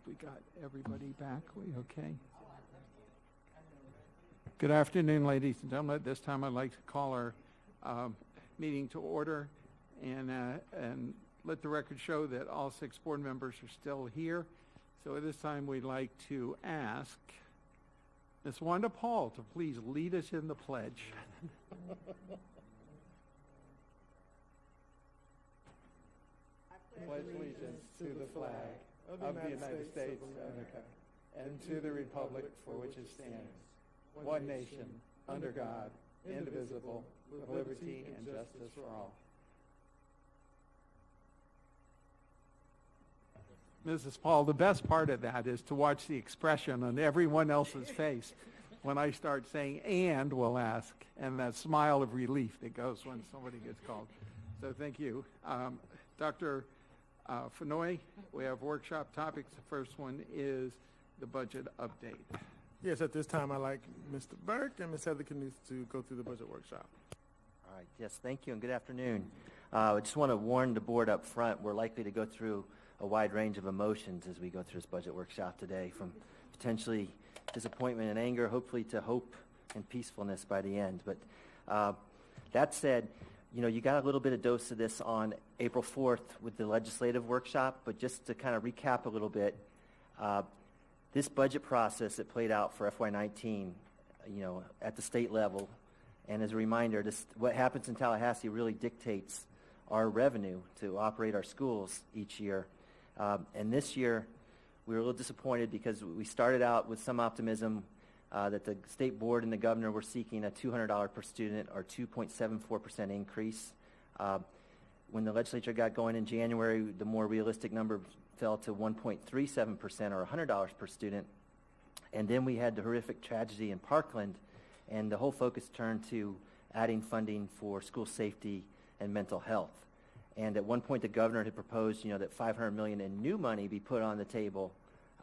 we got everybody back. We okay? Good afternoon, ladies and gentlemen. At this time, I'd like to call our meeting to order and let the record show that all 6 board members are still here. So at this time, we'd like to ask Ms. Wanda Paul to please lead us in the pledge. Pledge allegiance to the flag of the United States of America and to the republic for which it stands, one nation, under God, indivisible, with liberty and justice for all. Mrs. Paul, the best part of that is to watch the expression on everyone else's face when I start saying, and we'll ask, and that smile of relief that goes when somebody gets called. So thank you. Dr. Fenoy, we have workshop topics. The first one is the budget update. Yes, at this time, I'd like Mr. Burke and Ms. Heather Knuth to go through the budget workshop. All right, yes, thank you, and good afternoon. I just want to warn the board up front, we're likely to go through a wide range of emotions as we go through this budget workshop today, from potentially disappointment and anger, hopefully to hope and peacefulness by the end. But that said, you know, you got a little bit of dose of this on April 4th with the legislative workshop, but just to kind of recap a little bit, this budget process that played out for FY19, you know, at the state level, and as a reminder, what happens in Tallahassee really dictates our revenue to operate our schools each year. And this year, we were a little disappointed because we started out with some optimism that the state board and the governor were seeking a $200 per student or 2.74% increase. When the legislature got going in January, the more realistic number fell to 1.37% or $100 per student. And then we had the horrific tragedy in Parkland, and the whole focus turned to adding funding for school safety and mental health. And at one point, the governor had proposed, you know, that $500 million in new money be put on the table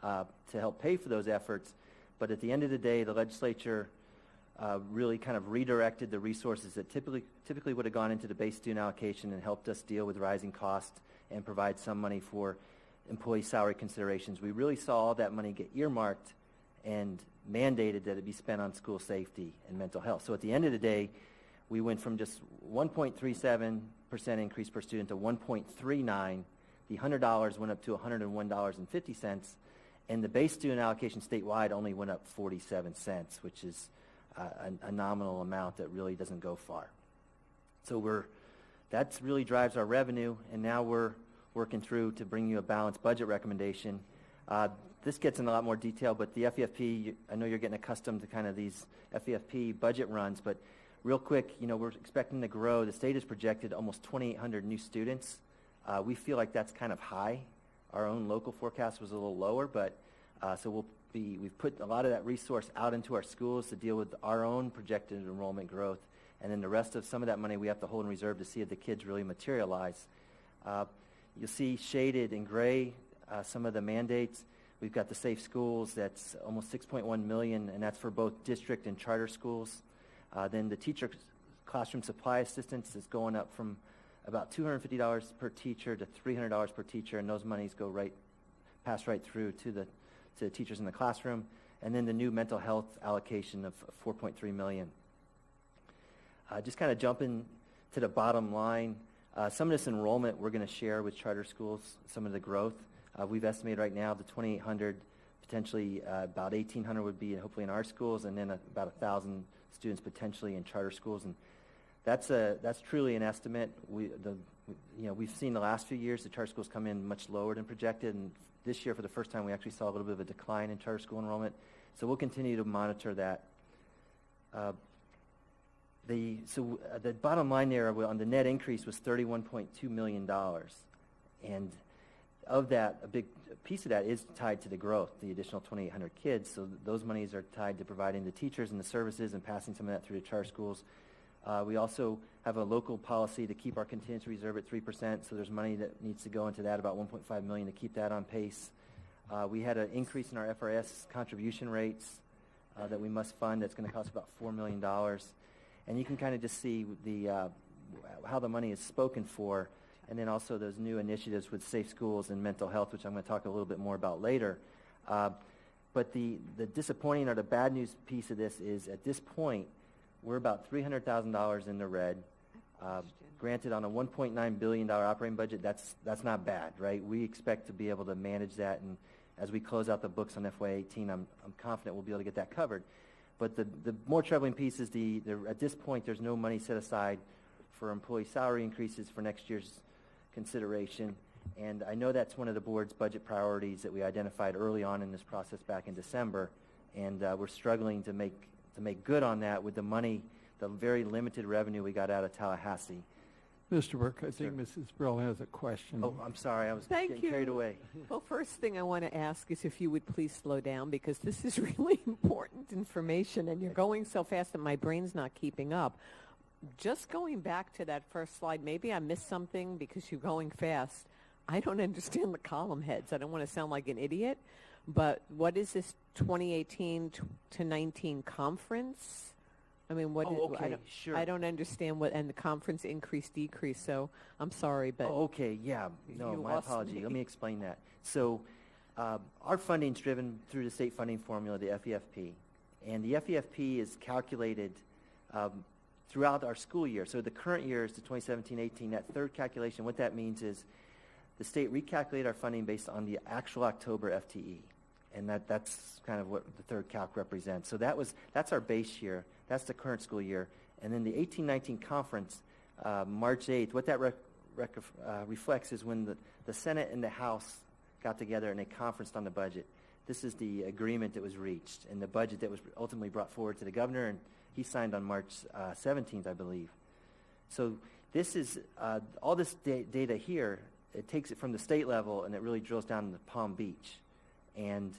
to help pay for those efforts. But at the end of the day, the legislature really kind of redirected the resources that typically would have gone into the base student allocation and helped us deal with rising costs and provide some money for employee salary considerations. We really saw all that money get earmarked and mandated that it be spent on school safety and mental health. So at the end of the day, we went from just 1.37% increase per student to 1.39. The $100 went up to $101.50, and the base student allocation statewide only went up 47 cents, which is a nominal amount that really doesn't go far. So that really drives our revenue, and now we're working through to bring you a balanced budget recommendation. This gets in a lot more detail, but the FEFP, I know you're getting accustomed to kind of these FEFP budget runs, but real quick, you know, we're expecting to grow. The state has projected almost 2,800 new students. We feel like that's kind of high. Our own local forecast was a little lower, but so we've put a lot of that resource out into our schools to deal with our own projected enrollment growth, and then the rest of some of that money we have to hold in reserve to see if the kids really materialize. You'll see shaded in gray some of the mandates. We've got the Safe Schools, that's almost $6.1 million, and that's for both district and charter schools. Then the teacher classroom supply assistance is going up from about $250 per teacher to $300 per teacher, and those monies pass right through to the teachers in the classroom. And then the new mental health allocation of $4.3 million. Just kind of jumping to the bottom line, some of this enrollment we're going to share with charter schools, some of the growth. We've estimated right now the 2,800, potentially about 1,800 would be hopefully in our schools, and then about 1,000 students potentially in charter schools, and that's truly an estimate. We've seen the last few years the charter schools come in much lower than projected, and this year for the first time we actually saw a little bit of a decline in charter school enrollment. So we'll continue to monitor that. The bottom line there on the net increase was $31.2 million, and of that, a big piece of that is tied to the growth, the additional 2,800 kids. So those monies are tied to providing the teachers and the services and passing some of that through to charter schools. We also have a local policy to keep our contingency reserve at 3%, so there's money that needs to go into that, about $1.5 million to keep that on pace. We had an increase in our FRS contribution rates that we must fund. That's going to cost about $4 million. And you can kind of just see how the money is spoken for. and then also those new initiatives with safe schools and mental health, which I'm going to talk a little bit more about later. But the disappointing or the bad news piece of this is at this point, we're about $300,000 in the red. Granted, on a $1.9 billion operating budget, that's not bad, right? We expect to be able to manage that, and as we close out the books on FY18, I'm confident we'll be able to get that covered. But the more troubling piece is at this point, there's no money set aside for employee salary increases for next year's consideration. And I know that's one of the board's budget priorities that we identified early on in this process back in December. And we're struggling to make good on that with the money, the very limited revenue we got out of Tallahassee. Mr. Burke, I think Mrs. Brill has a question. Oh, I'm sorry. I was Thank getting you. carried away. Well, first thing I want to ask is if you would please slow down, because this is really important information, and you're going so fast that my brain's not keeping up. Just going back to that first slide, maybe I missed something because you're going fast. I don't understand the column heads. I don't want to sound like an idiot, but what is this 2018 to 19 conference? I mean, what? Oh, okay, sure. I don't understand what, and the conference increase, decrease, so I'm sorry, but... Oh, okay, yeah. No, you my lost apology. me. Let me explain that. So our funding's driven through the state funding formula, the FEFP. And the FEFP is calculated throughout our school year. So the current year is the 2017-18. That third calculation, what that means is the state recalculated our funding based on the actual October FTE. And that's kind of what the third calc represents. So that's our base year. That's the current school year. And then the 18-19 conference, March 8th, what that reflects is when the Senate and the House got together and they conferenced on the budget. This is the agreement that was reached and the budget that was ultimately brought forward to the governor, and he signed on March 17th, I believe. So this is, all this data here, it takes it from the state level and it really drills down into Palm Beach. And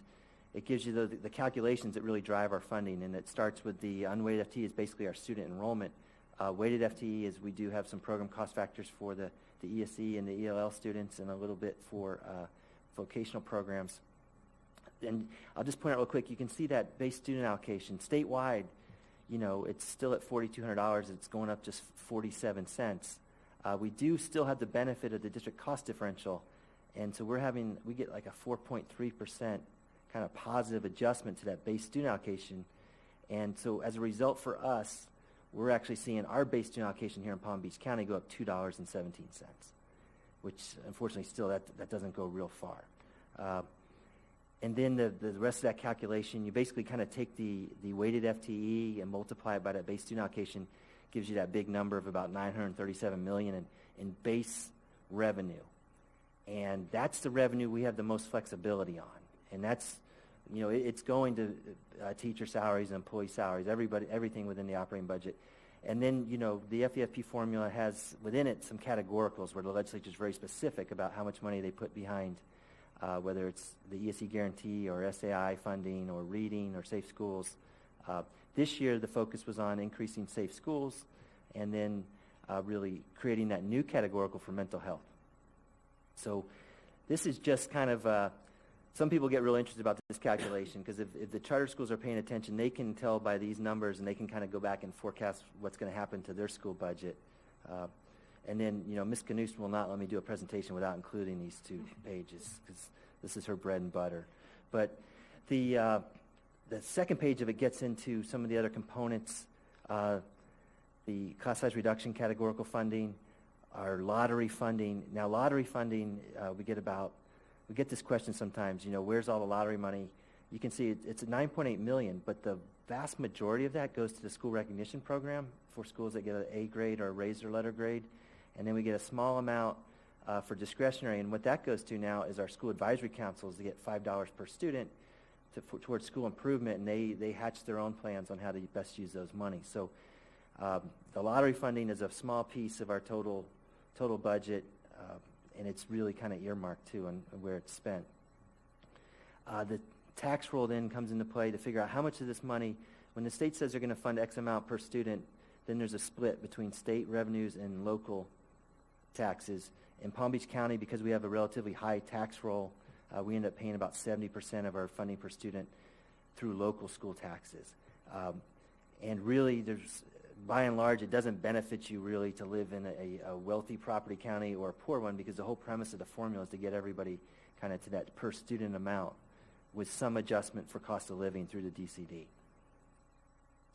it gives you the calculations that really drive our funding, and it starts with the unweighted FTE is basically our student enrollment. Weighted FTE is we do have some program cost factors for the ESE and the ELL students and a little bit for vocational programs. And I'll just point out real quick, you can see that base student allocation. Statewide, it's still at $4,200. It's going up just 47 cents. We do still have the benefit of the district cost differential, and so we get like a 4.3% kind of positive adjustment to that base student allocation. And so as a result for us, we're actually seeing our base student allocation here in Palm Beach County go up $2.17, which unfortunately still that doesn't go real far. And then the rest of that calculation, you basically kind of take the weighted FTE and multiply it by that base student allocation, gives you that big number of about $937 million in base revenue. And that's the revenue we have the most flexibility on. And that's, it's going to teacher salaries, employee salaries, everything within the operating budget. And then, the FEFP formula has within it some categoricals where the legislature is very specific about how much money they put behind, whether it's the ESE guarantee or SAI funding or reading or safe schools. This year, the focus was on increasing safe schools and then really creating that new categorical for mental health. So this is just kind of, some people get real interested about this calculation because if the charter schools are paying attention, they can tell by these numbers and they can kind of go back and forecast what's going to happen to their school budget. And then, Ms. Knust will not let me do a presentation without including these two pages because this is her bread and butter. But the second page of it gets into some of the other components, the class size reduction categorical funding, our lottery funding. Now, lottery funding, we get this question sometimes, where's all the lottery money? You can see it's at $9.8 million, but the vast majority of that goes to the school recognition program for schools that get an A grade or a raise their letter grade. And then we get a small amount for discretionary. And what that goes to now is our school advisory councils. They get $5 per student towards school improvement, and they hatch their own plans on how to best use those money. So the lottery funding is a small piece of our total budget, and it's really kind of earmarked too on where it's spent. The tax roll then comes into play to figure out how much of this money, when the state says they're going to fund X amount per student, then there's a split between state revenues and local taxes. In Palm Beach County, because we have a relatively high tax roll, we end up paying about 70% of our funding per student through local school taxes. And really, by and large, it doesn't benefit you really to live in a wealthy property county or a poor one, because the whole premise of the formula is to get everybody kind of to that per student amount with some adjustment for cost of living through the DCD.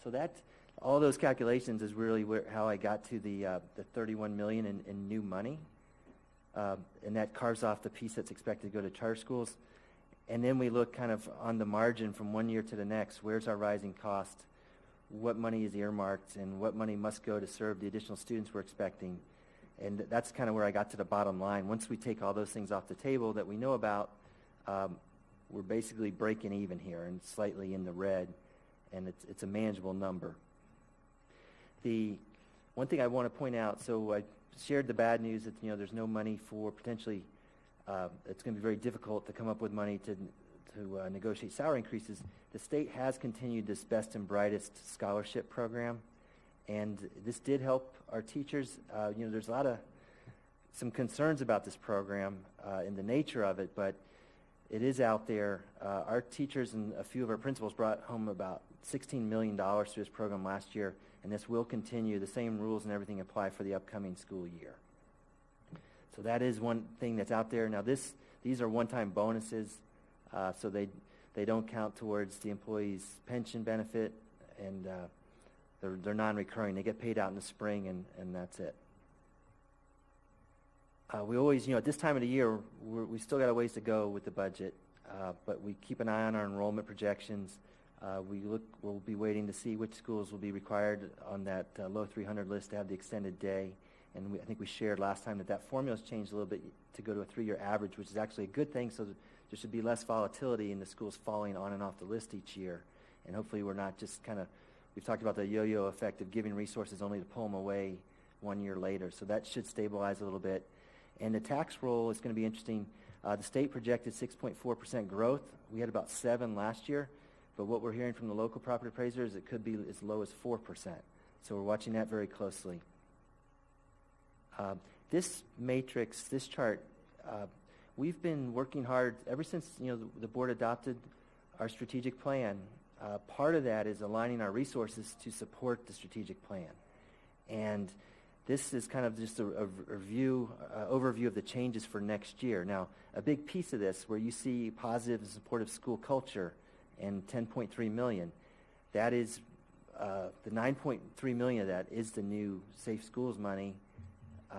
So that, all those calculations is really how I got to the $31 million in new money. And that carves off the piece that's expected to go to charter schools. And then we look kind of on the margin from one year to the next. Where's our rising cost? What money is earmarked, and what money must go to serve the additional students we're expecting? And that's kind of where I got to the bottom line. Once we take all those things off the table that we know about, we're basically breaking even here and slightly in the red, and it's a manageable number. The one thing I want to point out, so I shared the bad news that there's no money for potentially, it's going to be very difficult to come up with money to negotiate salary increases. The state has continued this Best and Brightest scholarship program, and this did help our teachers. There's some concerns about this program and the nature of it, but it is out there. Our teachers and a few of our principals brought home about $16 million through this program last year, and this will continue. The same rules and everything apply for the upcoming school year. So that is one thing that's out there. Now these are one-time bonuses, so they don't count towards the employee's pension benefit, and they're non-recurring. They get paid out in the spring, and that's it. We always, at this time of the year, we still got a ways to go with the budget, but we keep an eye on our enrollment projections. We'll be waiting to see which schools will be required on that low 300 list to have the extended day. And I think we shared last time that formula's changed a little bit to go to a 3-year average, which is actually a good thing, so that there should be less volatility in the schools falling on and off the list each year. And hopefully we're not just we've talked about the yo-yo effect of giving resources only to pull them away 1 year later. So that should stabilize a little bit. And the tax roll is going to be interesting. The state projected 6.4% growth. We had about 7 last year, but what we're hearing from the local property appraisers, it could be as low as 4%. So we're watching that very closely. This matrix, this chart, we've been working hard ever since the board adopted our strategic plan. Part of that is aligning our resources to support the strategic plan, and this is kind of just a overview of the changes for next year. Now, a big piece of this, where you see positive and supportive school culture and $10.3 million, that is the $9.3 million of that is the new Safe Schools money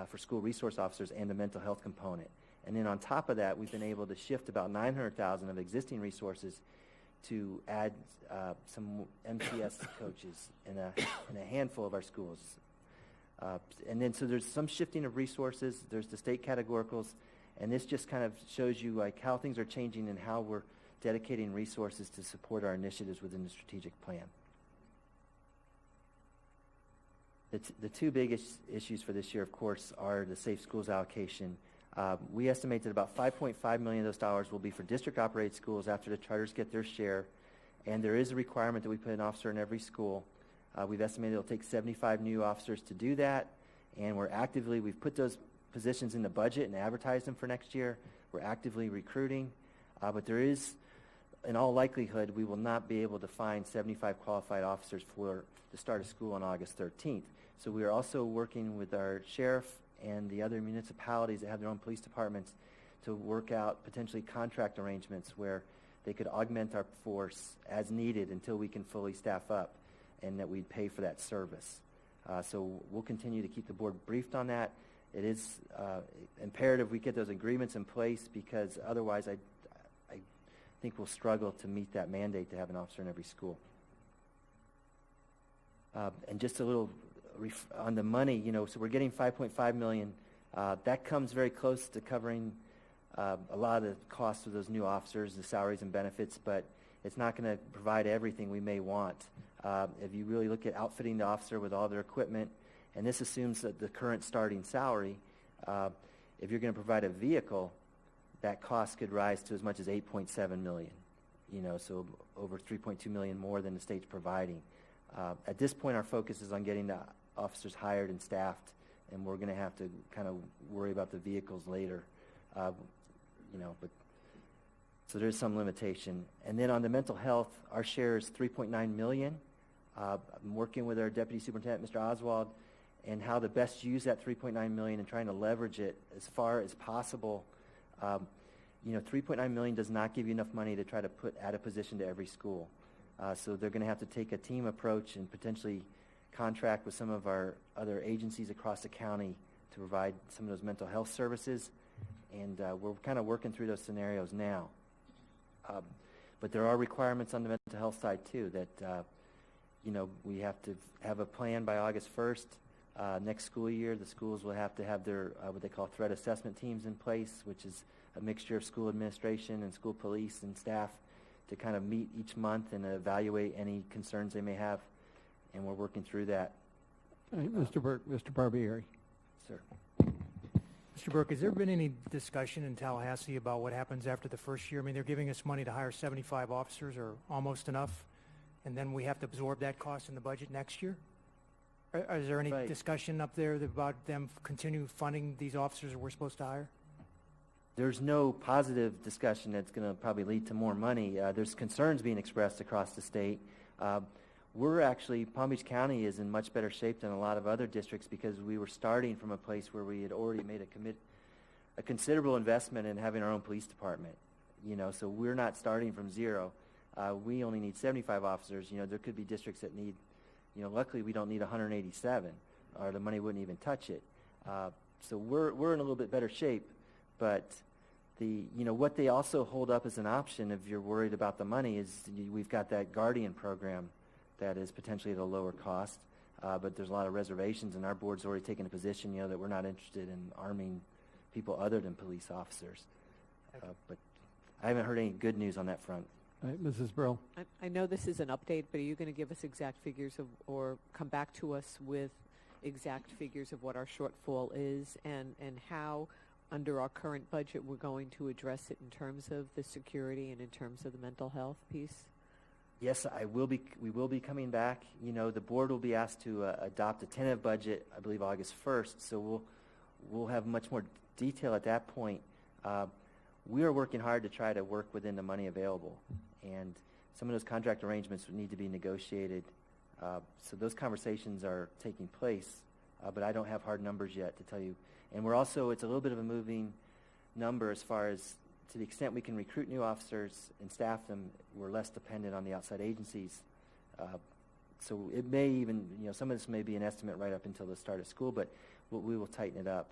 for school resource officers and the mental health component. And then on top of that, we've been able to shift about $900,000 of existing resources to add some MTS coaches in a handful of our schools. And then so there's some shifting of resources. There's the state categoricals, and this just kind of shows you how things are changing and how we're dedicating resources to support our initiatives within the strategic plan. The two biggest issues for this year, of course, are the Safe Schools allocation. We estimate that about $5.5 million of those dollars will be for district-operated schools after the charters get their share, and there is a requirement that we put an officer in every school. We've estimated it'll take 75 new officers to do that, and we've put those positions in the budget and advertised them for next year. We're actively recruiting, but there is, in all likelihood, we will not be able to find 75 qualified officers to start a school on August 13th. So we are also working with our sheriff and the other municipalities that have their own police departments to work out potentially contract arrangements where they could augment our force as needed until we can fully staff up, and that we'd pay for that service. So we'll continue to keep the board briefed on that. It is imperative we get those agreements in place, because otherwise I think we'll struggle to meet that mandate to have an officer in every school. And just a little on the money, so we're getting $5.5 million. That comes very close to covering a lot of the costs of those new officers, the salaries and benefits, but it's not going to provide everything we may want. If you really look at outfitting the officer with all their equipment, and this assumes that the current starting salary, if you're going to provide a vehicle, that cost could rise to as much as $8.7 million, so over $3.2 million more than the state's providing. At this point, our focus is on getting the officers hired and staffed, and we're going to have to kind of worry about the vehicles later, but so there's some limitation. And then on the mental health, our share is $3.9 million. I'm working with our Deputy Superintendent, Mr. Oswald, and how to best use that $3.9 million and trying to leverage it as far as possible. $3.9 million does not give you enough money to try to add a position to every school. So they're going to have to take a team approach and potentially contract with some of our other agencies across the county to provide some of those mental health services. And we're kind of working through those scenarios now. But there are requirements on the mental health side, too, that, we have to have a plan by August 1st. Next school year, the schools will have to have their what they call threat assessment teams in place, which is a mixture of school administration and school police and staff to kind of meet each month and evaluate any concerns they may have. And we're working through that. Mr. Burke, Mr. Barbieri. Sir. Mr. Burke, has there been any discussion in Tallahassee about what happens after the first year? I mean, they're giving us money to hire 75 officers, or almost enough, and then we have to absorb that cost in the budget next year? Is there any Right. discussion up there about them continue funding these officers that we're supposed to hire? There's no positive discussion that's going to probably lead to more money. There's concerns being expressed across the state. Palm Beach County is in much better shape than a lot of other districts because we were starting from a place where we had already made a considerable investment in having our own police department. So we're not starting from zero. We only need 75 officers. There could be districts that need, luckily we don't need 187, or the money wouldn't even touch it. So we're in a little bit better shape, but what they also hold up as an option if you're worried about the money is we've got that Guardian program that is potentially at a lower cost, but there's a lot of reservations, and our board's already taken a position, that we're not interested in arming people other than police officers. But I haven't heard any good news on that front. All right, Mrs. Brill. I know this is an update, but are you going to give us exact figures or come back to us with exact figures of what our shortfall is and how, under our current budget, we're going to address it in terms of the security and in terms of the mental health piece? Yes, we will be coming back. The board will be asked to adopt a tentative budget, I believe August 1st, so we'll have much more detail at that point. We are working hard to try to work within the money available, and some of those contract arrangements would need to be negotiated. So those conversations are taking place, but I don't have hard numbers yet to tell you. And it's a little bit of a moving number as far as to the extent we can recruit new officers and staff them, we're less dependent on the outside agencies. So it may even, some of this may be an estimate right up until the start of school, but we will tighten it up.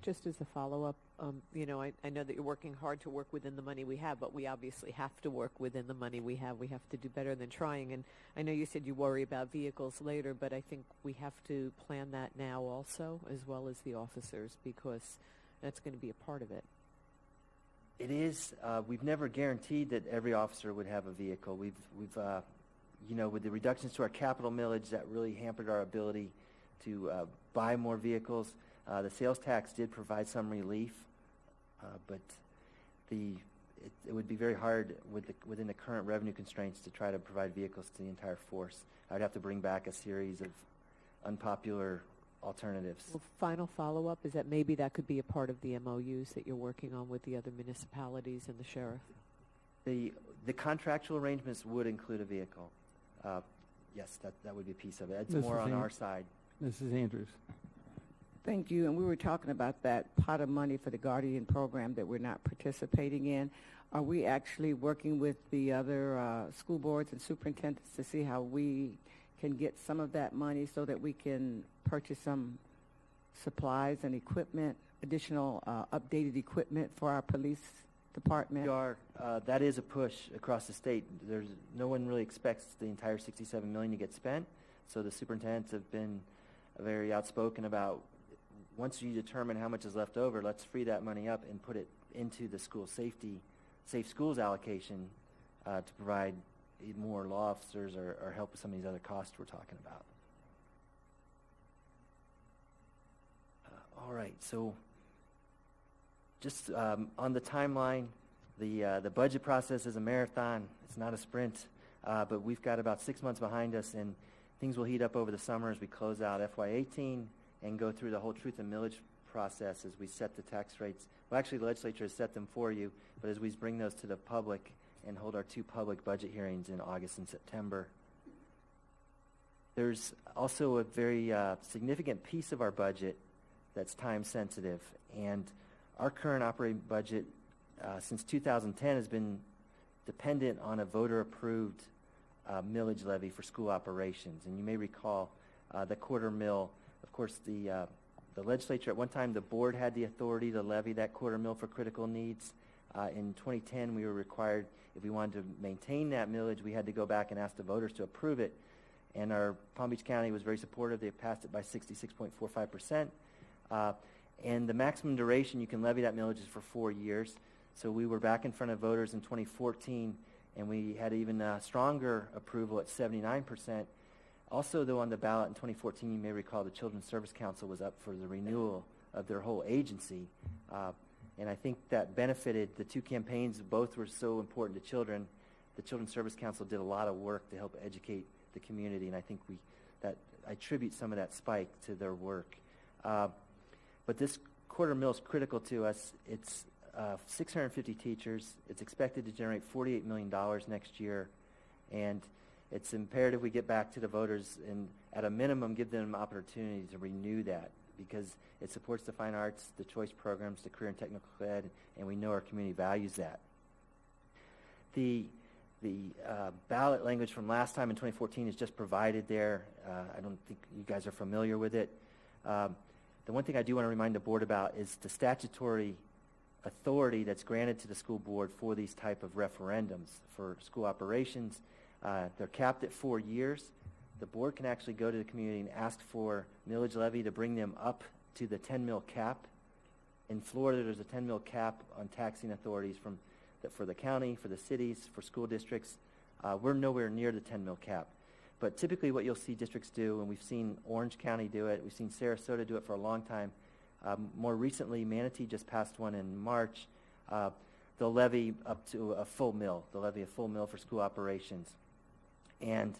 Just as a follow-up, I know that you're working hard to work within the money we have, but we obviously have to work within the money we have. We have to do better than trying. And I know you said you worry about vehicles later, but I think we have to plan that now also, as well as the officers, because that's going to be a part of it. It is. We've never guaranteed that every officer would have a vehicle. We've with the reductions to our capital millage, that really hampered our ability to buy more vehicles. The sales tax did provide some relief, but it would be very hard within the current revenue constraints to try to provide vehicles to the entire force. I'd have to bring back a series of unpopular alternatives. Well, final follow-up is that maybe that could be a part of the MOUs that you're working on with the other municipalities and the sheriff. The contractual arrangements would include a vehicle. Yes, that would be a piece of it. It's more on our side. Mrs. Andrews. Thank you. And we were talking about that pot of money for the Guardian program that we're not participating in. Are we actually working with the other school boards and superintendents to see how we can get some of that money so that we can purchase some supplies and equipment, additional updated equipment for our police department? That is a push across the state. No one really expects the entire $67 million to get spent, so the superintendents have been very outspoken about, once you determine how much is left over, let's free that money up and put it into the safe schools allocation to provide more law officers or help with some of these other costs we're talking about. All right, so just on the timeline, the budget process is a marathon. It's not a sprint, but we've got about 6 months behind us, and things will heat up over the summer as we close out FY18 and go through the whole truth and millage process as we set the tax rates. Well, actually, the legislature has set them for you, but as we bring those to the public and hold our 2 public budget hearings in August and September. There's also a very significant piece of our budget that's time sensitive, and our current operating budget since 2010 has been dependent on a voter-approved millage levy for school operations. And you may recall the quarter mill. Of course, the legislature at one time, the board had the authority to levy that quarter mill for critical needs. In 2010, we were required, if we wanted to maintain that millage, we had to go back and ask the voters to approve it. And our Palm Beach County was very supportive. They passed it by 66.45%. And the maximum duration you can levy that millage is for 4 years. So we were back in front of voters in 2014, and we had even stronger approval at 79%. Also, though, on the ballot in 2014, you may recall the Children's Service Council was up for the renewal of their whole agency. And I think that benefited the two campaigns. Both were so important to children. The Children's Service Council did a lot of work to help educate the community, and I think I attribute some of that spike to their work. But this quarter mill is critical to us. It's 650 teachers. It's expected to generate $48 million next year, and it's imperative we get back to the voters and, at a minimum, give them an opportunity to renew that, because it supports the fine arts, the choice programs, the career and technical ed, and we know our community values that. The ballot language from last time in 2014 is just provided there. I don't think you guys are familiar with it. The one thing I do want to remind the board about is the statutory authority that's granted to the school board for these type of referendums for school operations. They're capped at 4 years. The board can actually go to the community and ask for millage levy to bring them up to the 10 mil cap. In Florida, there's a 10 mil cap on taxing authorities for the county, for the cities, for school districts. We're nowhere near the 10 mil cap. But typically what you'll see districts do, and we've seen Orange County do it, we've seen Sarasota do it for a long time. More recently, Manatee just passed one in March. They'll levy up to a full mill. They'll levy a full mill for school operations. And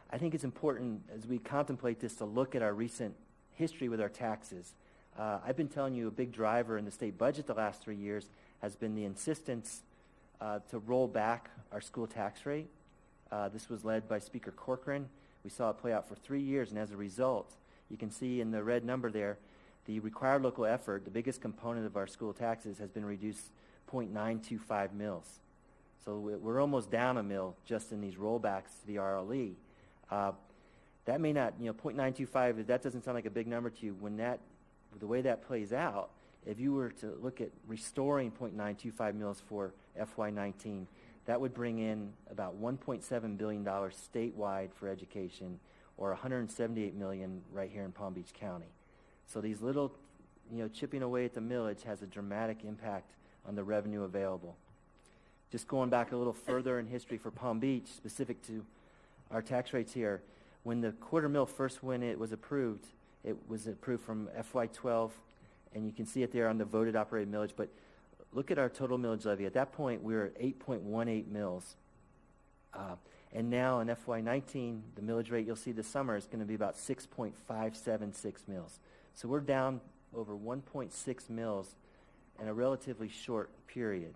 I think it's important as we contemplate this to look at our recent history with our taxes. I've been telling you a big driver in the state budget the last 3 years has been the insistence to roll back our school tax rate. This was led by Speaker Corcoran. We saw it play out for 3 years, and as a result, you can see in the red number there, the required local effort, the biggest component of our school taxes, has been reduced 0.925 mils. So we're almost down a mil just in these rollbacks to the RLE. That may not, 0.925, that doesn't sound like a big number to you. The way that plays out, if you were to look at restoring 0.925 mils for FY19, that would bring in about $1.7 billion statewide for education, or $178 million right here in Palm Beach County. So these little, chipping away at the millage has a dramatic impact on the revenue available. Just going back a little further in history for Palm Beach, specific to our tax rates here, when the quarter mill first, when it was approved from FY12, and you can see it there on the voted operated millage, but look at our total millage levy. At that point, we were at 8.18 mils. And now in FY19, the millage rate you'll see this summer is going to be about 6.576 mils. So we're down over 1.6 mils in a relatively short period.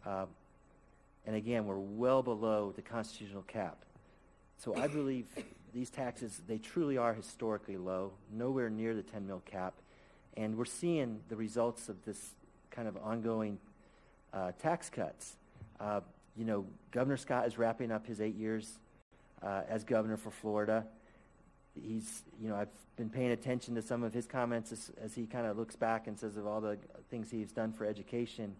And again, we're well below the constitutional cap. So I believe these taxes, they truly are historically low, nowhere near the 10 mil cap. And we're seeing the results of this kind of ongoing tax cuts. Governor Scott is wrapping up his 8 years as governor for Florida. I've been paying attention to some of his comments as he kind of looks back and says of all the things he's done for education.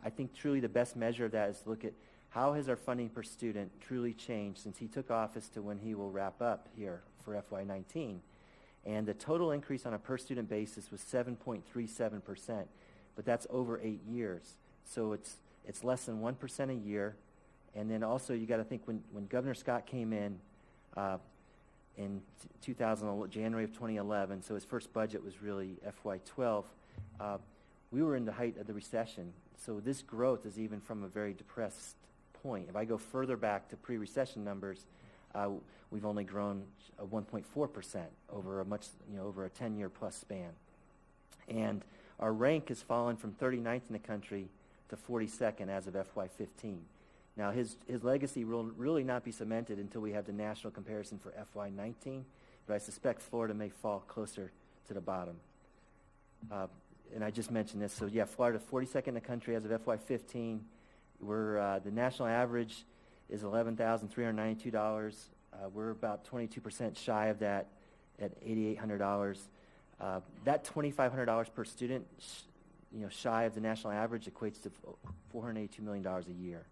I think truly the best measure of that is to look at how has our funding per student truly changed since he took office to when he will wrap up here for FY19. And the total increase on a per student basis was 7.37%, but that's over 8 years. So it's less than 1% a year. And then also you got to think when Governor Scott came in 2000, January of 2011, so his first budget was really FY12, we were in the height of the recession. So this growth is even from a very depressed point. If I go further back to pre-recession numbers, we've only grown 1.4% over a 10-year plus span. And our rank has fallen from 39th in the country to 42nd as of FY15. Now his legacy will really not be cemented until we have the national comparison for FY19, but I suspect Florida may fall closer to the bottom. And I just mentioned this, so yeah, Florida 42nd in the country as of FY15. We're the national average is $11,392. We're about 22% shy of that at $8,800. That $2,500 per student, shy of the national average, equates to $482 million a year.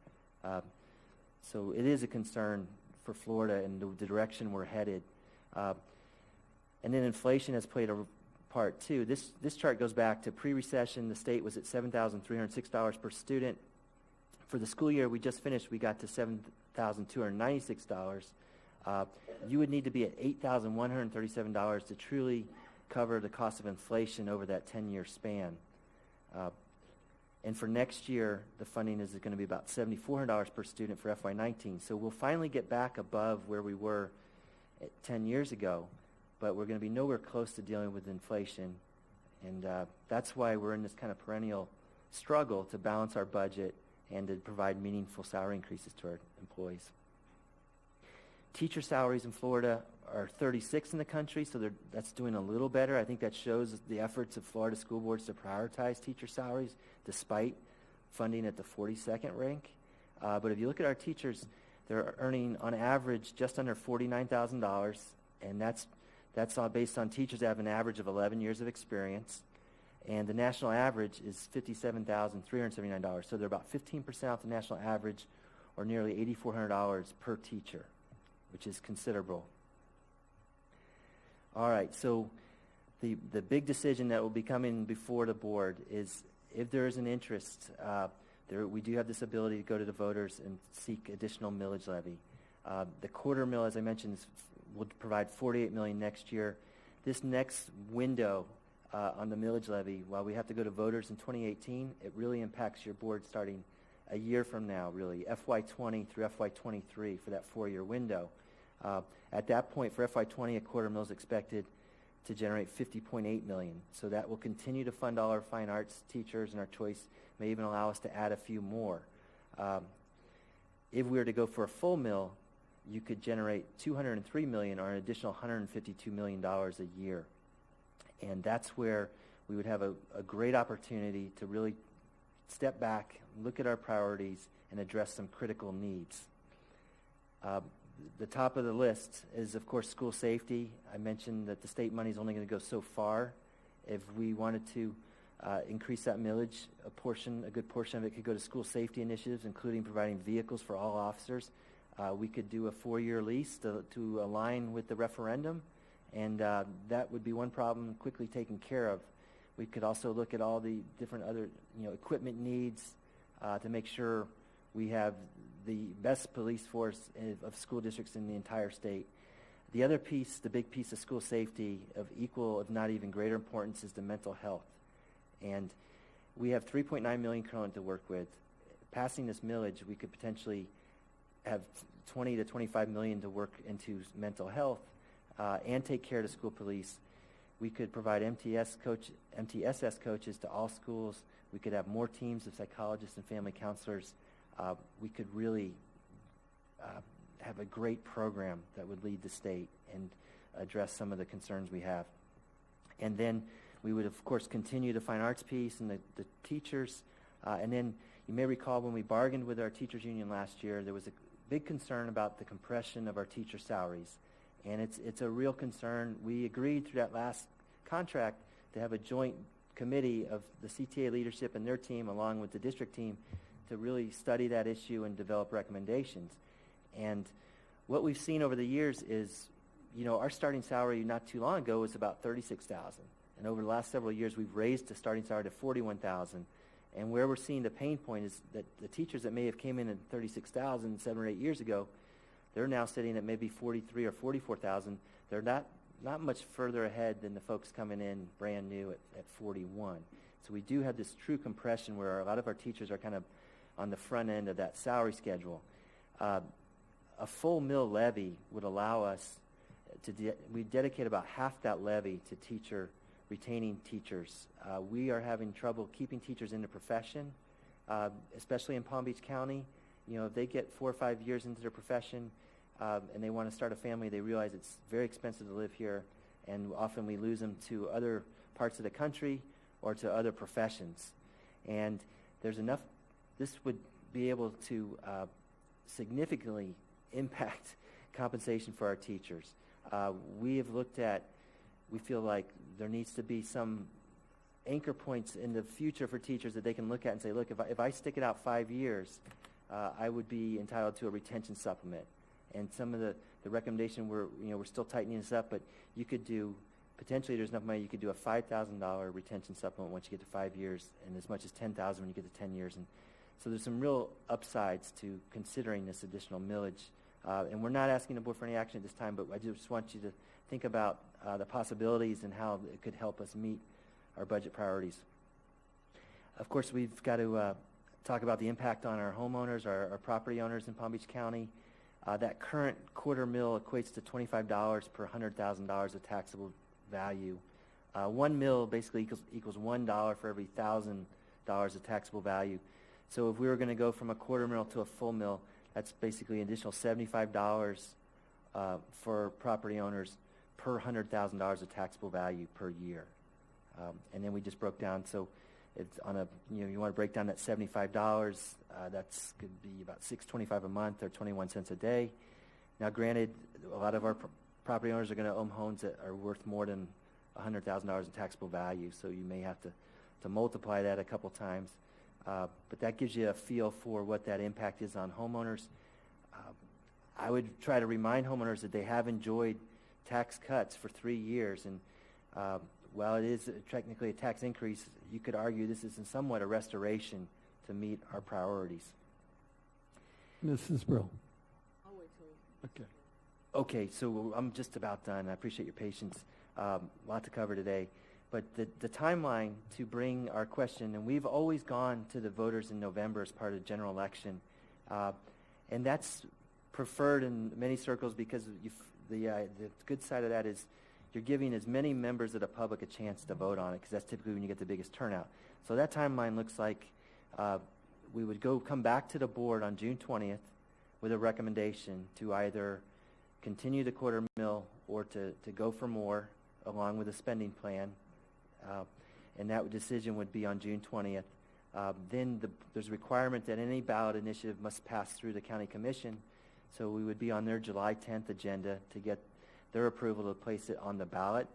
So it is a concern for Florida and the direction we're headed. And then inflation has played a part too. This chart goes back to pre-recession. The state was at $7,306 per student. For the school year we just finished, we got to $7,296. You would need to be at $8,137 to truly cover the cost of inflation over that 10-year span. And for next year, the funding is going to be about $7,400 per student for FY19. So we'll finally get back above where we were 10 years ago, but we're going to be nowhere close to dealing with inflation. And that's why we're in this kind of perennial struggle to balance our budget and to provide meaningful salary increases to our employees. Teacher salaries in Florida are 36 in the country, so that's doing a little better. I think that shows the efforts of Florida school boards to prioritize teacher salaries despite funding at the 42nd rank. But if you look at our teachers, they're earning on average just under $49,000, and that's all based on teachers that have an average of 11 years of experience. And the national average is $57,379. So they're about 15% off the national average, or nearly $8,400 per teacher, which is considerable. All right, so the big decision that will be coming before the board is if there is an interest, we do have this ability to go to the voters and seek additional millage levy. The quarter mill, as I mentioned, will provide $48 million next year. This next window on the millage levy, while we have to go to voters in 2018, it really impacts your board starting a year from now, really, FY20 through FY23 for that 4-year window. At that point, for FY20, a quarter mill is expected to generate $50.8 million. So that will continue to fund all our fine arts teachers, and our choice may even allow us to add a few more. If we were to go for a full mill, you could generate $203 million, or an additional $152 million a year. And that's where we would have a great opportunity to really step back, look at our priorities, and address some critical needs. The top of the list is, of course, school safety. I mentioned that the state money is only going to go so far. If we wanted to increase that millage, a good portion of it could go to school safety initiatives, including providing vehicles for all officers. We could do a 4-year lease to align with the referendum, and that would be one problem quickly taken care of. We could also look at all the different other equipment needs to make sure we have the best police force of school districts in the entire state. The other piece, the big piece of school safety of equal, if not even greater importance, is the mental health. And we have $3.9 million currently to work with. Passing this millage, we could potentially have $20 to $25 million to work into mental health and take care of the school police. We could provide MTSS coaches to all schools. We could have more teams of psychologists and family counselors. We could really have a great program that would lead the state and address some of the concerns we have. And then we would, of course, continue the fine arts piece and the teachers. And then you may recall when we bargained with our teachers union last year, there was a big concern about the compression of our teacher salaries. And it's a real concern. We agreed through that last contract to have a joint committee of the CTA leadership and their team, along with the district team, to really study that issue and develop recommendations. And what we've seen over the years is, our starting salary not too long ago was about $36,000. And over the last several years, we've raised the starting salary to $41,000. And where we're seeing the pain point is that the teachers that may have came in at $36,000 7 or 8 years ago, they're now sitting at maybe $43,000 or $44,000. They're not much further ahead than the folks coming in brand new at $41,000. So we do have this true compression where a lot of our teachers are kind of on the front end of that salary schedule. A full mill levy would allow us we dedicate about half that levy to retaining teachers. We are having trouble keeping teachers in the profession, especially in Palm Beach County. If they get 4 or 5 years into their profession, and they want to start a family, they realize it's very expensive to live here, and often we lose them to other parts of the country or to other professions. And there's enough, this would be able to significantly impact compensation for our teachers. We have looked at, we feel like there needs to be some anchor points in the future for teachers that they can look at and say, look, if I stick it out 5 years, I would be entitled to a retention supplement. And some of the recommendation, we're still tightening this up, but you could do, potentially there's enough money, you could do a $5,000 retention supplement once you get to 5 years, and as much as $10,000 when you get to 10 years. And so there's some real upsides to considering this additional millage. And we're not asking the board for any action at this time, but I just want you to think about the possibilities and how it could help us meet our budget priorities. Of course, we've got to talk about the impact on our homeowners, our property owners in Palm Beach County. That current quarter mill equates to $25 per $100,000 of taxable value. 1 mill basically equals $1 for every $1,000 of taxable value. So if we were going to go from a quarter mill to a full mill, that's basically an additional $75 for property owners per $100,000 of taxable value per year. And then we just broke down, so it's on a, you want to break down that $75, that's could be about $6.25 a month or 21 cents a day. Now granted, a lot of our property owners are going to own homes that are worth more than $100,000 in taxable value, so you may have to multiply that a couple times. But that gives you a feel for what that impact is on homeowners. I would try to remind homeowners that they have enjoyed tax cuts for 3 years, and while it is technically a tax increase, you could argue this is in somewhat a restoration to meet our priorities. Mrs. Brill. I'll wait till Okay. Okay, so I'm just about done. I appreciate your patience. A lot to cover today. But the timeline to bring our question, and we've always gone to the voters in November as part of the general election, and that's preferred in many circles because the good side of that is you're giving as many members of the public a chance to vote on it, because that's typically when you get the biggest turnout. So that timeline looks like we would come back to the board on June 20th with a recommendation to either continue the quarter mill or to go for more, along with a spending plan. And that decision would be on June 20th. Then there's a requirement that any ballot initiative must pass through the county commission. So we would be on their July 10th agenda to get their approval to place it on the ballot.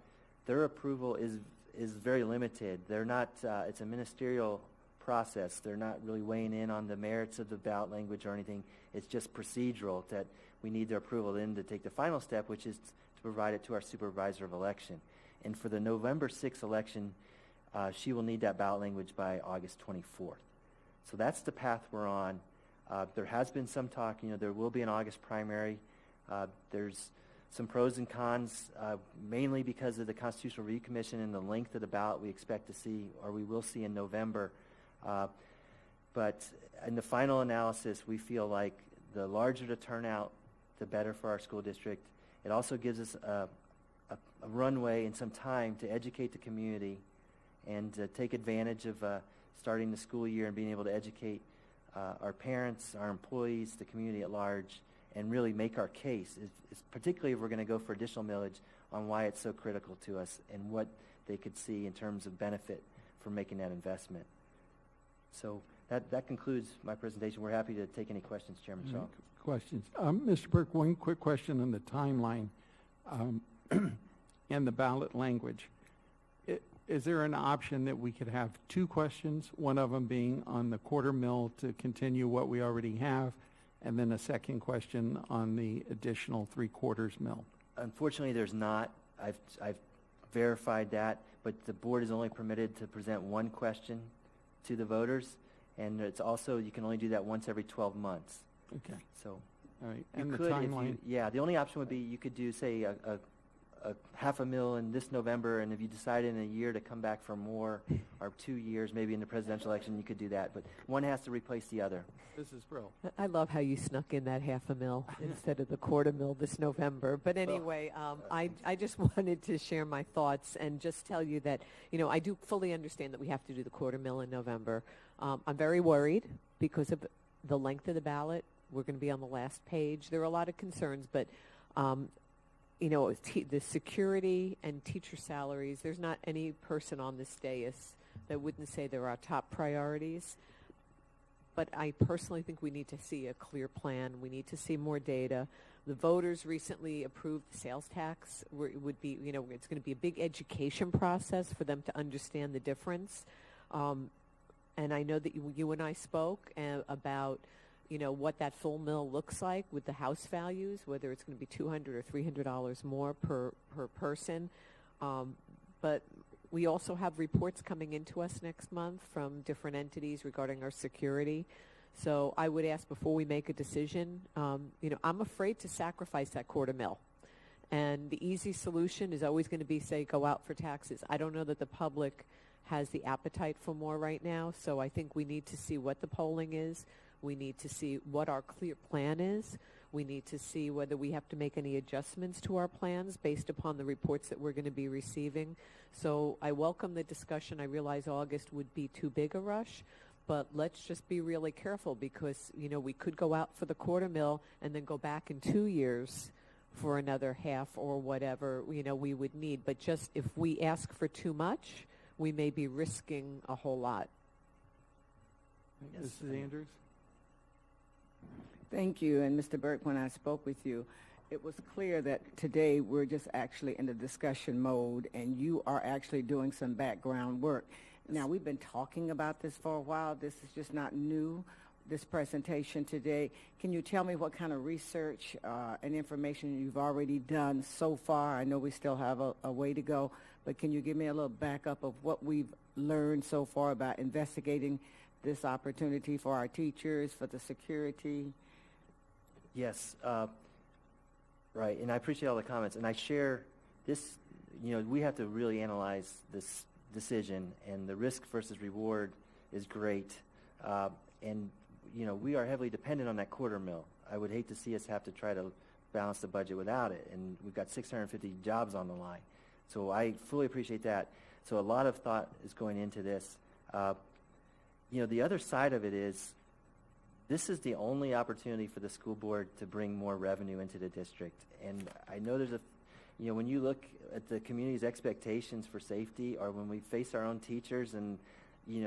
Their approval is very limited. They're not, it's a ministerial process. They're not really weighing in on the merits of the ballot language or anything. It's just procedural that we need their approval then to take the final step, which is to provide it to our supervisor of election. And for the November 6th election, she will need that ballot language by August 24th. So that's the path we're on. There has been some talk, there will be an August primary. There's some pros and cons, mainly because of the Constitutional Review Commission and the length of the ballot we expect to see, or we will see in November. But in the final analysis, we feel like the larger the turnout, the better for our school district. It also gives us a runway and some time to educate the community and take advantage of starting the school year and being able to educate our parents, our employees, the community at large, and really make our case, particularly if we're going to go for additional millage, on why it's so critical to us and what they could see in terms of benefit for making that investment. So that concludes my presentation. We're happy to take any questions, Chairman Shaw. Questions. Mr. Burke, one quick question on the timeline and the ballot language. Is there an option that we could have 2 questions, one of them being on the quarter mill to continue what we already have, and then a second question on the additional 3/4 mill? Unfortunately, there's not. I've verified that, but the board is only permitted to present 1 question to the voters, and it's also, you can only do that once every 12 months. Okay. So All right. you And the could, timeline? the only option would be you could do, say, a $500,000 in this November, and if you decide in a year to come back for more, or 2 years, maybe in the presidential election, you could do that. But one has to replace the other. Mrs. Brill. I love how you snuck in that $500,000 instead of the $250,000 this November. But anyway, I just wanted to share my thoughts and just tell you that, I do fully understand that we have to do the $250,000 in November. I'm very worried because of the length of the ballot we're going to be on the last page. There are a lot of concerns, but the security and teacher salaries, there's not any person on this dais that wouldn't say they're our top priorities. But I personally think we need to see a clear plan. We need to see more data. The voters recently approved the sales tax. It would be, it's going to be a big education process for them to understand the difference. And I know that you and I spoke about, what that full mill looks like with the house values, whether it's going to be $200 or $300 more per person. But we also have reports coming into us next month from different entities regarding our security. So I would ask before we make a decision, I'm afraid to sacrifice that $250,000. And the easy solution is always going to be, say, go out for taxes. I don't know that the public has the appetite for more right now. So I think we need to see what the polling is. We need to see what our clear plan is. We need to see whether we have to make any adjustments to our plans based upon the reports that we're going to be receiving. So I welcome the discussion. I realize August would be too big a rush, but let's just be really careful because, we could go out for the $250,000 and then go back in 2 years for another half or whatever, we would need. But just if we ask for too much, we may be risking a whole lot. Yes. Mrs. Andrews? Thank you. And Mr. Burke, when I spoke with you, it was clear that today we're just actually in the discussion mode and you are actually doing some background work. Now, we've been talking about this for a while. This is just not new, this presentation today. Can you tell me what kind of research and information you've already done so far? I know we still have a way to go, but can you give me a little backup of what we've learned so far about investigating this opportunity for our teachers, for the security? Yes, right, and I appreciate all the comments, and I share this, we have to really analyze this decision, and the risk versus reward is great, and, we are heavily dependent on that $250,000. I would hate to see us have to try to balance the budget without it, and we've got 650 jobs on the line, so I fully appreciate that. So a lot of thought is going into this. The other side of it is, this is the only opportunity for the school board to bring more revenue into the district. And I know there's when you look at the community's expectations for safety, or when we face our own teachers and,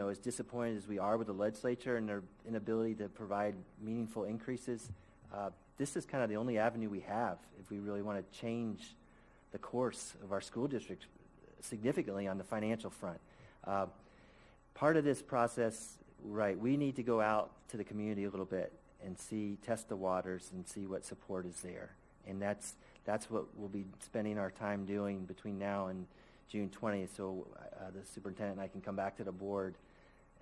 as disappointed as we are with the legislature and their inability to provide meaningful increases, this is kind of the only avenue we have if we really want to change the course of our school district significantly on the financial front. Part of this process, right, we need to go out to the community a little bit and test the waters and see what support is there. And that's what we'll be spending our time doing between now and June 20th. So the superintendent and I can come back to the board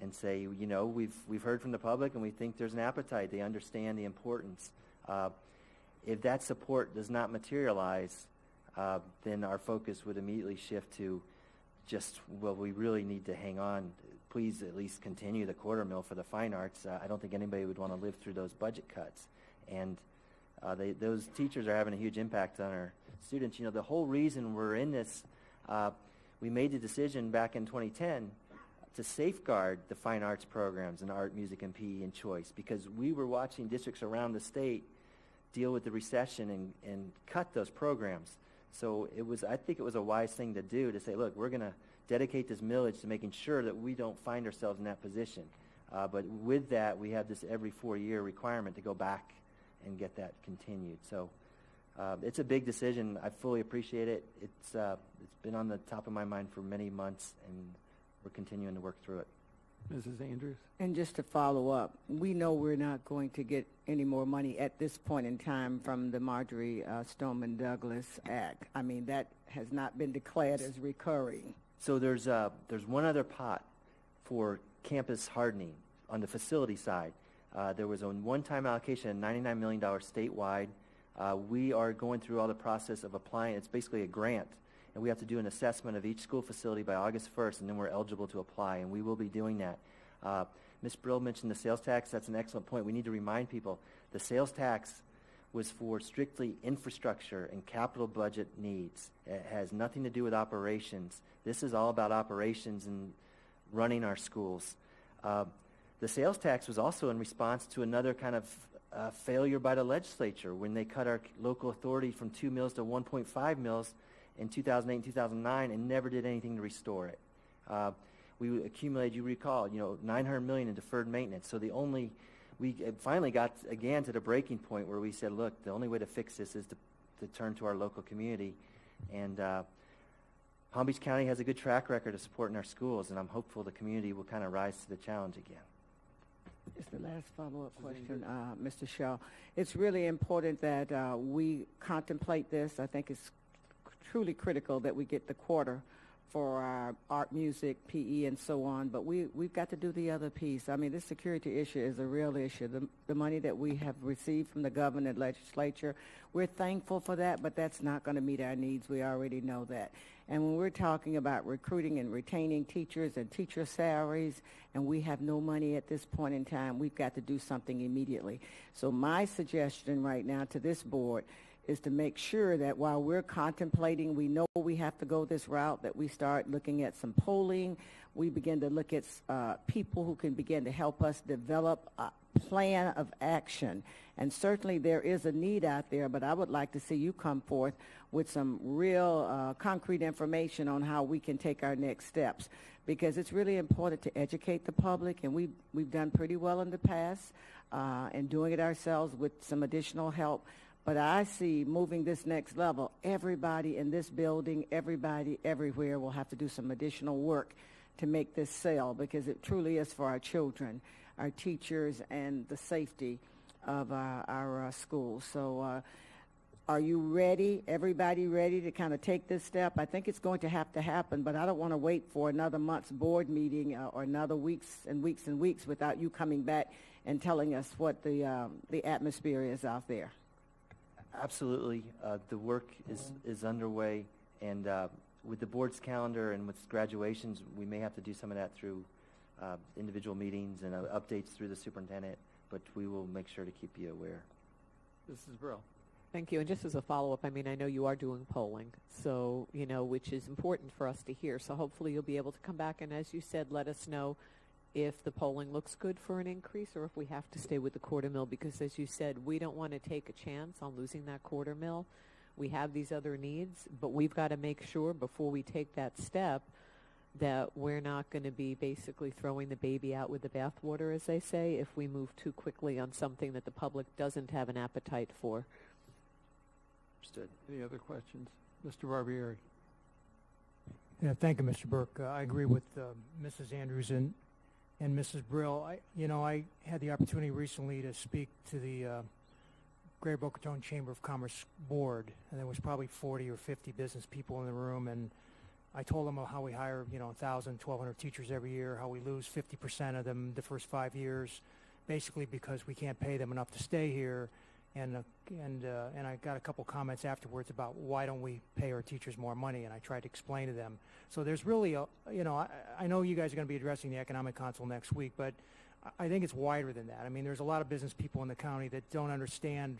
and say, we've heard from the public and we think there's an appetite. They understand the importance. If that support does not materialize, then our focus would immediately shift to we really need to hang on. Please at least continue the $250,000 for the fine arts. I don't think anybody would want to live through those budget cuts. And those teachers are having a huge impact on our students. The whole reason we're in this, we made the decision back in 2010 to safeguard the fine arts programs and art, music, and PE and choice, because we were watching districts around the state deal with the recession and cut those programs. So I think it was a wise thing to do, to say, look, we're going to dedicate this millage to making sure that we don't find ourselves in that position. But with that, we have this every 4-year requirement to go back and get that continued. So it's a big decision. I fully appreciate it. It's been on the top of my mind for many months, and we're continuing to work through it. Mrs. Andrews? And just to follow up, we know we're not going to get any more money at this point in time from the Marjorie Stoneman Douglas Act. I mean, that has not been declared as recurring. So there's one other pot for campus hardening on the facility side. There was a one-time allocation of $99 million statewide. We are going through all the process of applying. It's basically a grant, and we have to do an assessment of each school facility by August 1st, and then we're eligible to apply, and we will be doing that. Ms. Brill mentioned the sales tax. That's an excellent point. We need to remind people the sales tax was for strictly infrastructure and capital budget needs. It has nothing to do with operations. This is all about operations and running our schools. The sales tax was also in response to another kind of failure by the legislature when they cut our local authority from 2 mills to 1.5 mills in 2008 and 2009 and never did anything to restore it. We accumulated, you recall, $900 million in deferred maintenance. So we finally got again to the breaking point where we said, look, the only way to fix this is to turn to our local community. And Palm Beach County has a good track record of supporting our schools, and I'm hopeful the community will kind of rise to the challenge again. Just the last follow-up question, Mr. Shaw. It's really important that we contemplate this. I think it's truly critical that we get the quarter for our art, music, PE, and so on. But we've got to do the other piece. I mean, this security issue is a real issue. The money that we have received from the governor and legislature, we're thankful for that, but that's not going to meet our needs. We already know that. And when we're talking about recruiting and retaining teachers and teacher salaries, and we have no money at this point in time, we've got to do something immediately. So my suggestion right now to this board is to make sure that while we're contemplating, we know we have to go this route, that we start looking at some polling. We begin to look at people who can begin to help us develop a plan of action. And certainly there is a need out there, but I would like to see you come forth with some real concrete information on how we can take our next steps, because it's really important to educate the public, and we've done pretty well in the past and doing it ourselves with some additional help. But I see moving this next level, everybody in this building, everybody everywhere will have to do some additional work to make this sail, because it truly is for our children, our teachers, and the safety of our schools. So are you ready, everybody ready to kind of take this step? I think it's going to happen, but I don't want to wait for another month's board meeting or another weeks and weeks and weeks without you coming back and telling us what the atmosphere is out there. Absolutely. The work is underway, and with the board's calendar and with graduations, we may have to do some of that through individual meetings and updates through the superintendent, but we will make sure to keep you aware. Mrs. Brill. Thank you. And just as a follow-up, I mean, I know you are doing polling, so, which is important for us to hear. So hopefully you'll be able to come back and, as you said, let us know if the polling looks good for an increase or if we have to stay with the quarter mill, because as you said, we don't want to take a chance on losing that quarter mill. We have these other needs, but we've got to make sure before we take that step that we're not going to be basically throwing the baby out with the bathwater, as they say, if we move too quickly on something that the public doesn't have an appetite for. Understood. Any other questions? Mr. Barbieri. Yeah, thank you, Mr. Burke. I agree with Mrs. Andrews and Mrs. Brill. I had the opportunity recently to speak to the Greater Boca Raton Chamber of Commerce Board, and there was probably 40 or 50 business people in the room, and I told them how we hire, 1,000, 1,200 teachers every year, how we lose 50% of them the first 5 years, basically because we can't pay them enough to stay here. And I got a couple comments afterwards about why don't we pay our teachers more money, and I tried to explain to them. So there's really I know you guys are going to be addressing the Economic Council next week, but I think it's wider than that. I mean, there's a lot of business people in the county that don't understand,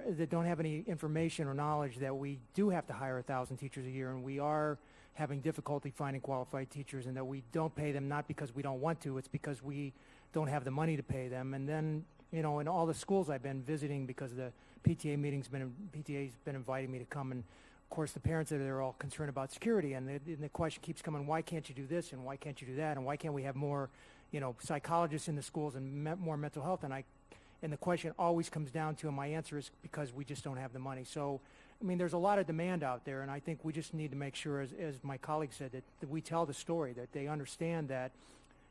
that don't have any information or knowledge that we do have to hire 1,000 teachers a year, and we are having difficulty finding qualified teachers, and that we don't pay them not because we don't want to, it's because we don't have the money to pay them. And then, in all the schools I've been visiting, because the PTA's been inviting me to come, and of course the parents are there all concerned about security, and the question keeps coming, why can't you do this, and why can't you do that, and why can't we have more, psychologists in the schools and more mental health? And the question always comes down to, and my answer is because we just don't have the money. So, I mean, there's a lot of demand out there, and I think we just need to make sure, as my colleague said, that we tell the story, that they understand that,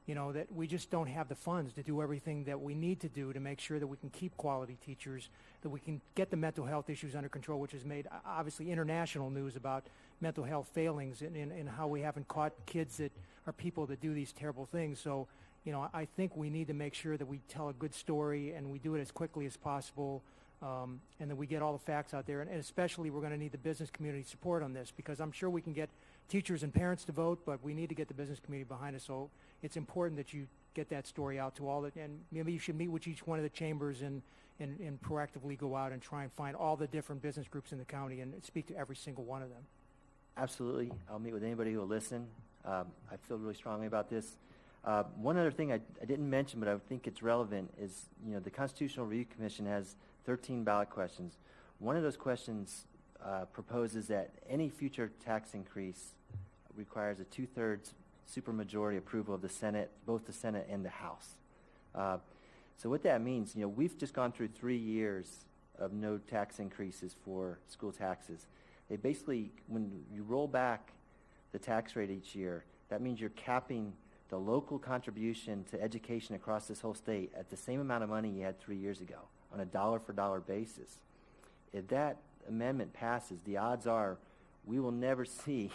that we just don't have the funds to do everything that we need to do to make sure that we can keep quality teachers, that we can get the mental health issues under control, which has made, obviously, international news about mental health failings and how we haven't caught kids that are people that do these terrible things. So, I think we need to make sure that we tell a good story and we do it as quickly as possible, and that we get all the facts out there. And especially we're going to need the business community support on this, because I'm sure we can get teachers and parents to vote, but we need to get the business community behind us. So it's important that you get that story out to all, and maybe you should meet with each one of the chambers and proactively go out and try and find all the different business groups in the county and speak to every single one of them. Absolutely. I'll meet with anybody who will listen. I feel really strongly about this. One other thing I didn't mention, but I think it's relevant, is the Constitutional Review Commission has 13 ballot questions. One of those questions proposes that any future tax increase requires a 2/3 supermajority approval of the Senate, both the Senate and the House. So what that means, we've just gone through 3 years of no tax increases for school taxes. They basically, when you roll back the tax rate each year, that means you're capping the local contribution to education across this whole state at the same amount of money you had 3 years ago on a dollar-for-dollar basis. If that amendment passes, the odds are we will never see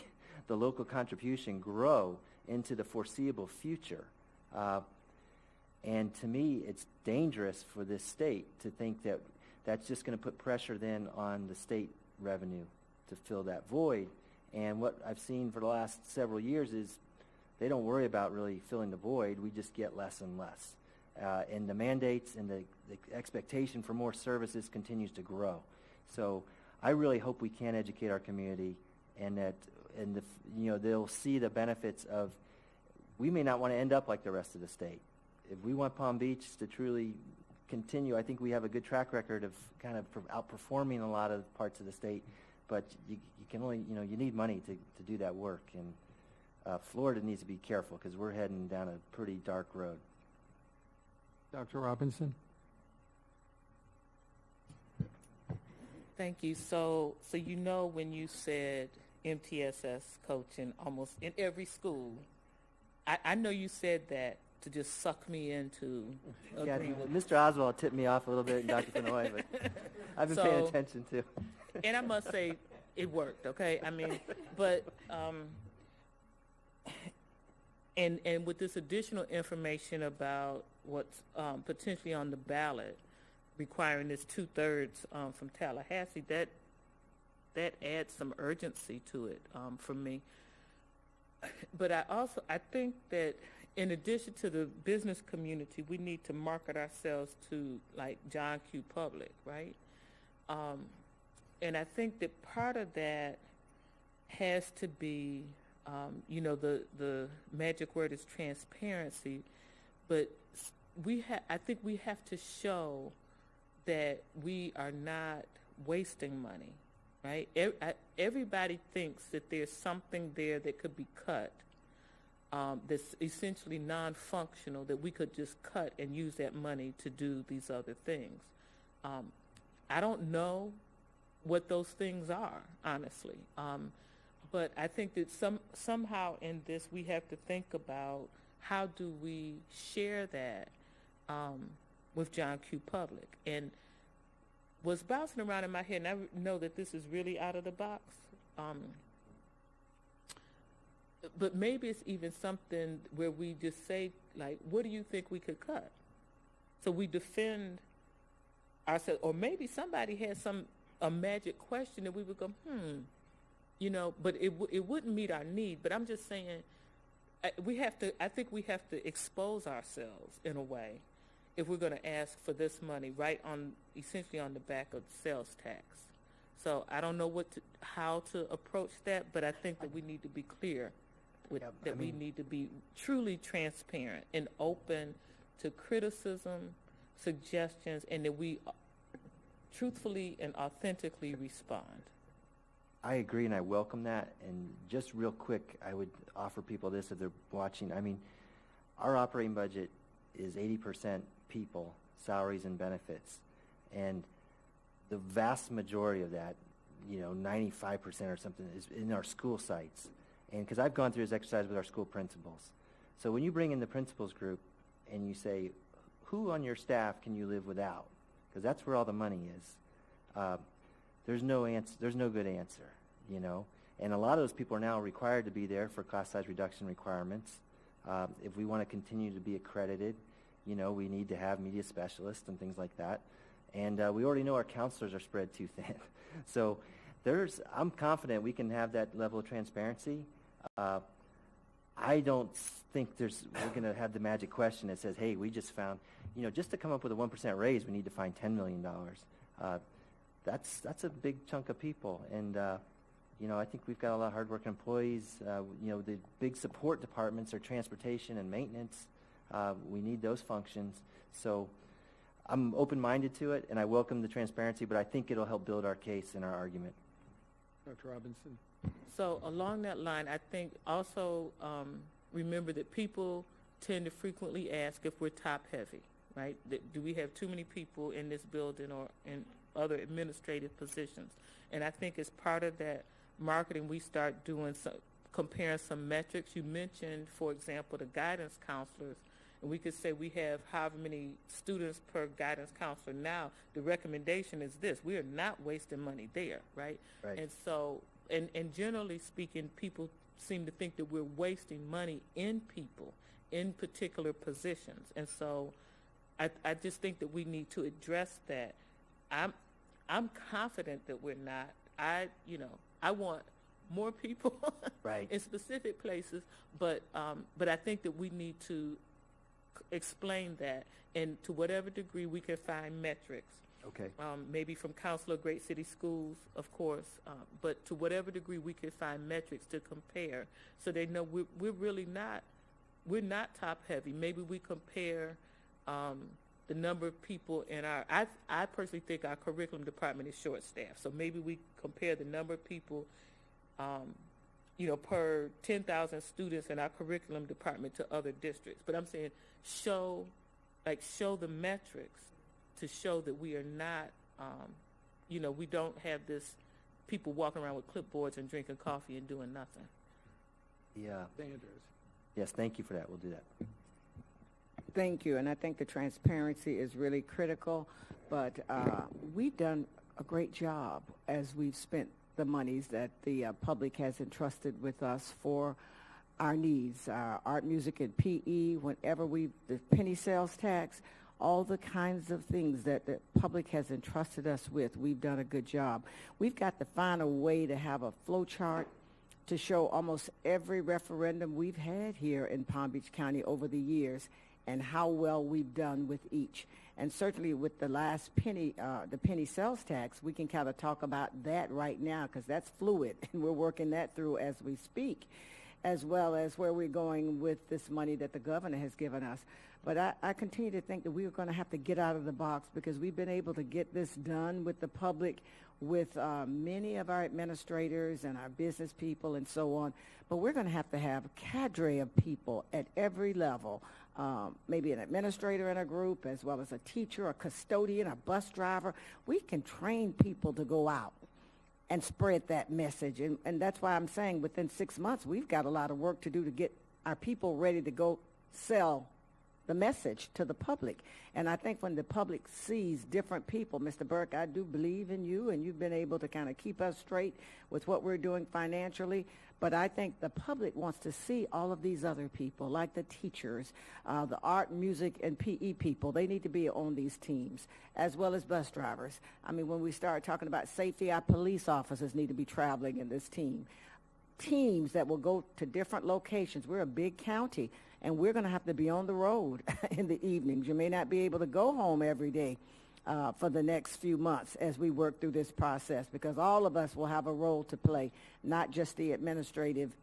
the local contribution grow into the foreseeable future. And to me, it's dangerous for this state to think that that's just going to put pressure then on the state revenue to fill that void. And what I've seen for the last several years is they don't worry about really filling the void. We just get less and less. And the mandates and the expectation for more services continues to grow. So I really hope we can educate our community and that they'll see the benefits of, we may not want to end up like the rest of the state. If we want Palm Beach to truly continue, I think we have a good track record of kind of outperforming a lot of parts of the state, but you can only, you need money to do that work. And Florida needs to be careful because we're heading down a pretty dark road. Dr. Robinson? Thank you. So when you said MTSS coaching almost in every school, I know you said that to just suck me into agreeing with Mr. Oswald tipped me off a little bit, and Dr. Fenoy, but I've been paying attention too. And I must say, it worked, okay? I mean, but, and with this additional information about what's potentially on the ballot, requiring this 2/3 from Tallahassee, that adds some urgency to it for me. But I think that in addition to the business community, we need to market ourselves to like John Q. Public, right? And I think that part of that has to be, the magic word is transparency, but I think we have to show that we are not wasting money, right? Everybody thinks that there's something there that could be cut that's essentially non-functional that we could just cut and use that money to do these other things. I don't know what those things are, honestly. But I think that somehow in this we have to think about how do we share that with John Q. Public. And what's bouncing around in my head, and I know that this is really out of the box, but maybe it's even something where we just say, like, what do you think we could cut? So we defend ourselves, or maybe somebody has a magic question that we would go, but it wouldn't meet our need. But I'm just saying, I think we have to expose ourselves in a way if we're going to ask for this money essentially on the back of the sales tax. So I don't know how to approach that, but I think that we need to be clear we need to be truly transparent and open to criticism, suggestions, and that we truthfully and authentically respond. I agree, and I welcome that. And just real quick, I would offer people this if they're watching. I mean, our operating budget is 80% people, salaries and benefits. And the vast majority of that, 95% or something, is in our school sites. And because I've gone through this exercise with our school principals. So when you bring in the principals group and you say, who on your staff can you live without? Because that's where all the money is. There's no good answer, And a lot of those people are now required to be there for class size reduction requirements. If we want to continue to be accredited, we need to have media specialists and things like that. And we already know our counselors are spread too thin. So I'm confident we can have that level of transparency. I don't think we're going to have the magic question that says, hey, we just found, just to come up with a 1% raise, we need to find $10 million. That's a big chunk of people. And You know, I think we've got a lot of hardworking employees. You know, the big support departments are transportation and maintenance. We need those functions. So I'm open-minded to it, and I welcome the transparency, but I think it'll help build our case and our argument. Dr. Robinson? So along that line, I think also remember that people tend to frequently ask if we're top-heavy, right? Do we have too many people in this building or in other administrative positions? And I think as part of that marketing, we start doing comparing some metrics. You mentioned, for example, the guidance counselors, and we could say we have however many students per guidance counselor now. The recommendation is this: we are not wasting money there, right? Right. And so, and generally speaking, people seem to think that we're wasting money in people in particular positions. And so I just think that we need to address that. I'm confident that we're not. I want more people Right. in specific places, but I think that we need to explain that, and to whatever degree we can find metrics, Okay. maybe from Council of Great City Schools, of course, but to whatever degree we can find metrics to compare, so they know we're really not, we're not top heavy. Maybe we compare the number of people in our, I personally think our curriculum department is short staffed, so maybe we compare the number of people per 10,000 students in our curriculum department to other districts. But I'm saying show the metrics to show that we are not, we don't have this people walking around with clipboards and drinking coffee and doing nothing. Yeah. Sanders? Yes, thank you for that. We'll do that. Thank you, and I think the transparency is really critical, but we've done a great job as we've spent the monies that the public has entrusted with us for our needs, art, music, and PE, the penny sales tax, all the kinds of things that the public has entrusted us with, we've done a good job. We've got to find a way to have a flow chart to show almost every referendum we've had here in Palm Beach County over the years and how well we've done with each. And certainly with the last penny, the penny sales tax, we can kind of talk about that right now because that's fluid, and we're working that through as we speak, as well as where we're going with this money that the governor has given us. But I continue to think that we are going to have to get out of the box because we've been able to get this done with the public, with many of our administrators and our business people and so on. But we're going to have a cadre of people at every level, maybe an administrator in a group, as well as a teacher, a custodian, a bus driver. We can train people to go out and spread that message. And that's why I'm saying within 6 months, we've got a lot of work to do to get our people ready to go sell the message to the public. And I think when the public sees different people, Mr. Burke, I do believe in you, and you've been able to kind of keep us straight with what we're doing financially. But I think the public wants to see all of these other people, like the teachers, the art, music, and PE people. They need to be on these teams, as well as bus drivers. I mean, when we start talking about safety, our police officers need to be traveling in this team. Teams that will go to different locations. We're a big county, and we're going to have to be on the road in the evenings. You may not be able to go home every day for the next few months as we work through this process, because all of us will have a role to play, not just the administrative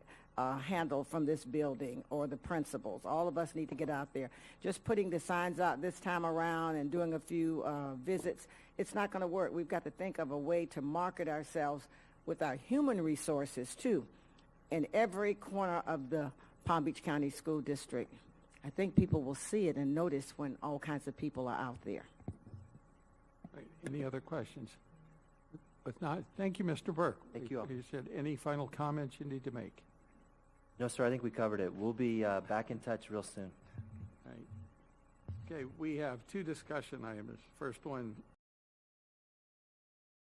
handle from this building or the principals. All of us need to get out there. Just putting the signs out this time around and doing a few visits, it's not going to work. We've got to think of a way to market ourselves with our human resources, too, in every corner of the Palm Beach County School District. I think people will see it and notice when all kinds of people are out there. Right. Any other questions? If not, thank you, Mr. Burke. Thank you all. You said any final comments you need to make? No, sir, I think we covered it. We'll be back in touch real soon. Right. Okay, we have two discussion items. First one